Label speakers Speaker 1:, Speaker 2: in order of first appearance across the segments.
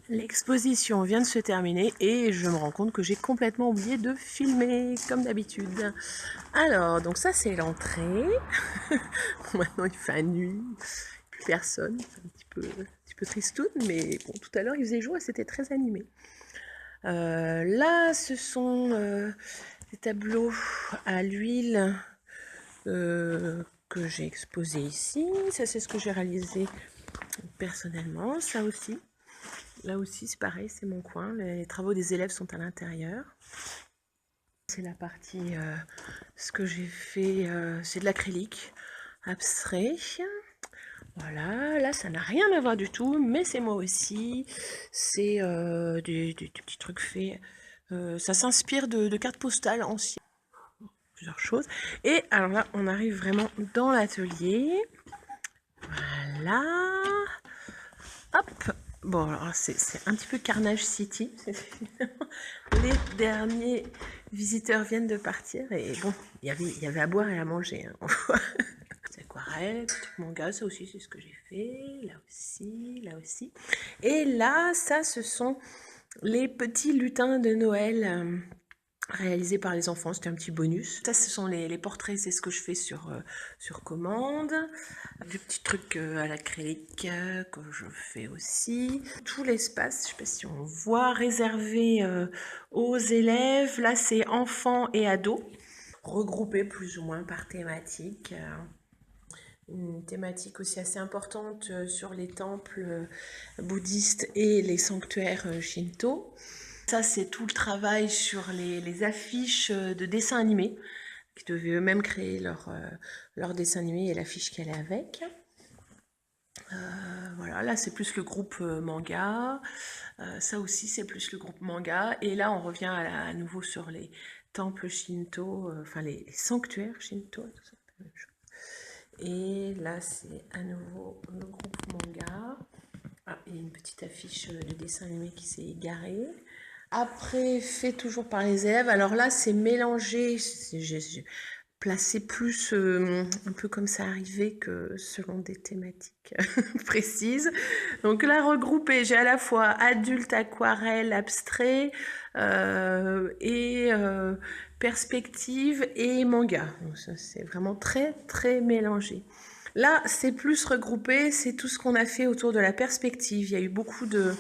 Speaker 1: L'exposition vient de se terminer et je me rends compte que j'ai complètement oublié de filmer, comme d'habitude. Alors, donc ça c'est l'entrée. Maintenant il fait nuit, plus personne, c'est un petit peu tristoun, mais bon, tout à l'heure il faisait jour et c'était très animé. Là, ce sont des tableaux à l'huile que j'ai exposés ici. Ça c'est ce que j'ai réalisé personnellement, ça aussi. Là aussi, c'est pareil, c'est mon coin. Les travaux des élèves sont à l'intérieur. C'est la partie, ce que j'ai fait, c'est de l'acrylique abstrait. Voilà, là, ça n'a rien à voir du tout, mais c'est moi aussi. C'est des petits trucs faits. Ça s'inspire de cartes postales anciennes. Plusieurs choses. Et alors là, on arrive vraiment dans l'atelier. Voilà. Hop. Bon, alors c'est un petit peu Carnage City. Les derniers visiteurs viennent de partir et bon, il y avait à boire et à manger. Hein. C'est aquarelle, petit manga, ça aussi c'est ce que j'ai fait. Là aussi, là aussi. Et là, ça, ce sont les petits lutins de Noël. Réalisé par les enfants, c'était un petit bonus. Ça, ce sont les portraits, c'est ce que je fais sur commande. Des petits trucs à l'acrylique que je fais aussi. Tout l'espace, je sais pas si on voit, réservé aux élèves. Là, c'est enfants et ados, regroupés plus ou moins par thématique. Une thématique aussi assez importante sur les temples bouddhistes et les sanctuaires shinto. Ça, c'est tout le travail sur les affiches de dessins animés, qui devaient eux-mêmes créer leur dessin animé et l'affiche qu'elle est avec. Voilà, là c'est plus le groupe manga. Ça aussi c'est plus le groupe manga. Et là on revient à nouveau sur les temples shinto, enfin les sanctuaires shinto. Tout ça, la même chose. Et là c'est à nouveau le groupe manga. Ah, il y a une petite affiche de dessin animé qui s'est égarée. Après, fait toujours par les élèves. Alors là, c'est mélangé. J'ai placé plus un peu comme ça arrivé que selon des thématiques précises. Donc là, regroupé, j'ai à la fois adulte, aquarelle, abstrait et perspective et manga. Donc ça, c'est vraiment très, très mélangé. Là, c'est plus regroupé, c'est tout ce qu'on a fait autour de la perspective. Il y a eu beaucoup de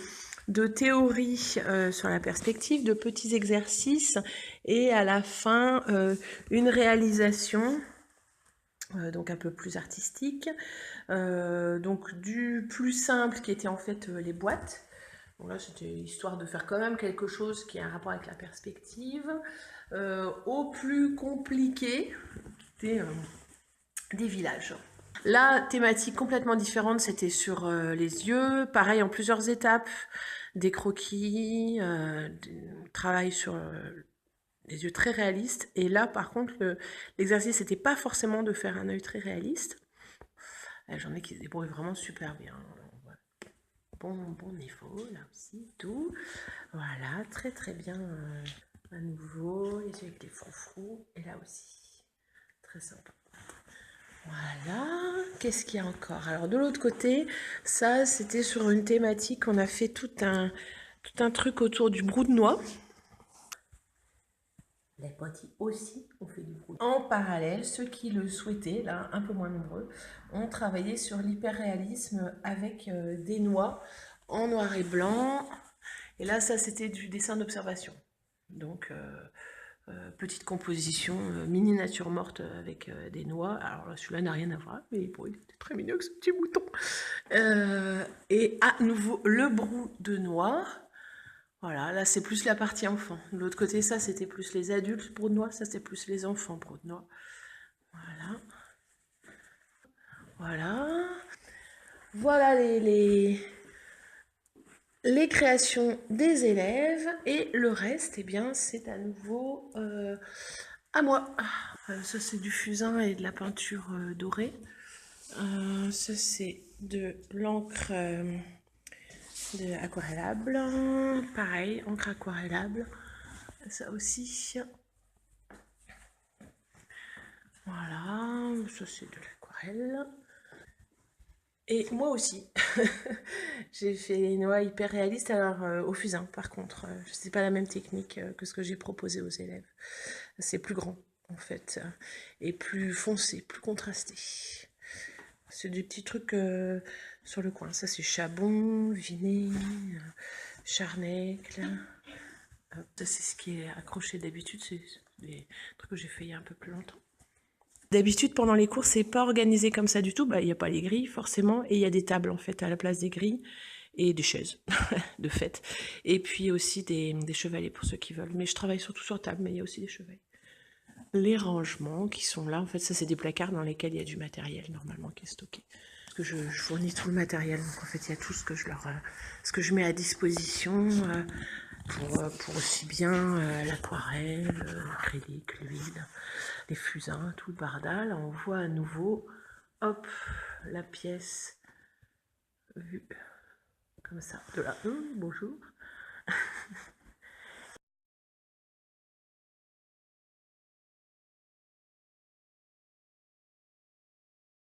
Speaker 1: théories sur la perspective, de petits exercices et à la fin, une réalisation donc un peu plus artistique. Donc du plus simple qui était en fait les boîtes. Donc là, c'était histoire de faire quand même quelque chose qui a un rapport avec la perspective. Au plus compliqué, qui était des villages. La thématique complètement différente, c'était sur les yeux, pareil en plusieurs étapes, des croquis, travail sur les yeux très réalistes. Et là, par contre, l'exercice n'était pas forcément de faire un œil très réaliste. J'en ai qui se débrouillent vraiment super bien. Bon niveau, là aussi, tout. Voilà, très très bien. À nouveau, les yeux avec des froufrous. Et là aussi, très sympa. Voilà, qu'est-ce qu'il y a encore? Alors de l'autre côté, ça c'était sur une thématique, on a fait tout un truc autour du brou de noix. Les petits aussi ont fait du brou. En parallèle, ceux qui le souhaitaient, là un peu moins nombreux, ont travaillé sur l'hyperréalisme avec des noix en noir et blanc. Et là, ça c'était du dessin d'observation. Donc petite composition, mini nature morte avec des noix. Alors là, celui-là n'a rien à voir, mais bon, il était très mignon avec ce petit bouton. Et à nouveau, le brou de noix. Voilà, là c'est plus la partie enfant. De l'autre côté, ça c'était plus les adultes brou de noix, ça c'était plus les enfants brou de noix. Voilà. Voilà. Voilà les créations des élèves et le reste, eh bien, c'est à nouveau à moi. Ça, c'est du fusain et de la peinture dorée. Ça, c'est de l'encre de aquarellable. Pareil, encre aquarellable. Ça aussi. Voilà, ça c'est de l'aquarelle. Et moi aussi. J'ai fait une oie hyper réaliste, alors au fusain par contre. C'est pas la même technique que ce que j'ai proposé aux élèves. C'est plus grand en fait, et plus foncé, plus contrasté. C'est des petits trucs sur le coin. Ça c'est Chabon, Vinet, Charnec. Là. Ça c'est ce qui est accroché d'habitude, c'est des trucs que j'ai fait il y a un peu plus longtemps. D'habitude, pendant les cours, c'est pas organisé comme ça du tout. Bah, il n'y a pas les grilles, forcément, et il y a des tables, en fait, à la place des grilles, et des chaises, de fait. Et puis aussi des chevalets pour ceux qui veulent. Mais je travaille surtout sur table, mais il y a aussi des chevalets. Les rangements qui sont là, en fait, ça, c'est des placards dans lesquels il y a du matériel, normalement, qui est stocké. Parce que je fournis tout le matériel, donc en fait, il y a tout ce que ce que je mets à disposition pour aussi bien l'aquarelle, l'acrylique, l'huile, les fusains, tout le bardal. On voit à nouveau, hop, la pièce vue comme ça, de là. Bonjour.